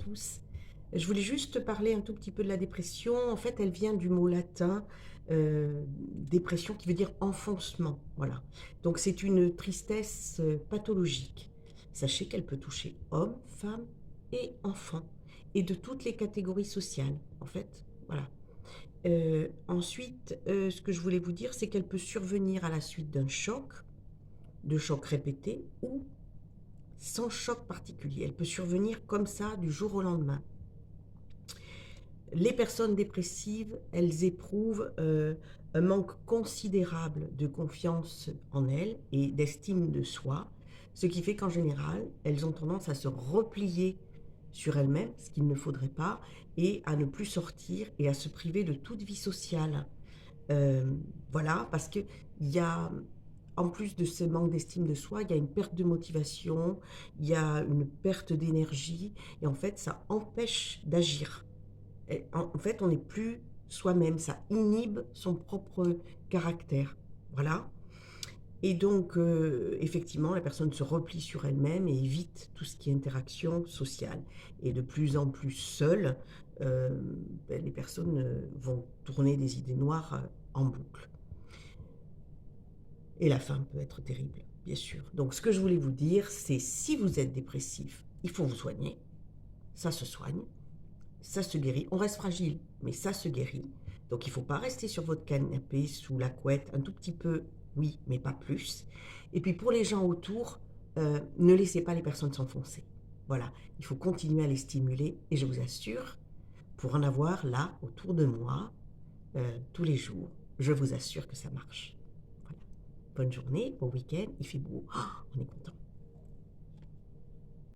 tous. Je voulais juste te parler un tout petit peu de la dépression. En fait, elle vient du mot latin, dépression qui veut dire enfoncement, voilà. Donc c'est une tristesse, pathologique. Sachez qu'elle peut toucher hommes, femmes et enfants et de toutes les catégories sociales, en fait, voilà. Ensuite, ce que je voulais vous dire, c'est qu'elle peut survenir à la suite d'un choc, de chocs répétés ou sans choc particulier. Elle peut survenir comme ça du jour au lendemain. Les personnes dépressives, elles éprouvent un manque considérable de confiance en elles et d'estime de soi, ce qui fait qu'en général, elles ont tendance à se replier sur elles-mêmes, ce qu'il ne faudrait pas, et à ne plus sortir et à se priver de toute vie sociale. Euh, voilà, parce qu'il y a, en plus de ce manque d'estime de soi, il y a une perte de motivation, il y a une perte d'énergie, et en fait, ça empêche d'agir. En fait, on n'est plus soi-même, ça inhibe son propre caractère. Voilà. Et donc, effectivement, la personne se replie sur elle-même et évite tout ce qui est interaction sociale. Et de plus en plus seule, les personnes vont tourner des idées noires en boucle. Et la fin peut être terrible, bien sûr. Donc, ce que je voulais vous dire, c'est si vous êtes dépressif, il faut vous soigner. Ça se soigne. Ça se guérit. On reste fragile, mais ça se guérit. Donc il ne faut pas rester sur votre canapé sous la couette, un tout petit peu, oui, mais pas plus. Et puis pour les gens autour, ne laissez pas les personnes s'enfoncer. Voilà, il faut continuer à les stimuler et je vous assure, pour en avoir là autour de moi, tous les jours, je vous assure que ça marche. Voilà. Bonne journée, bon week-end, il fait beau, oh, on est content.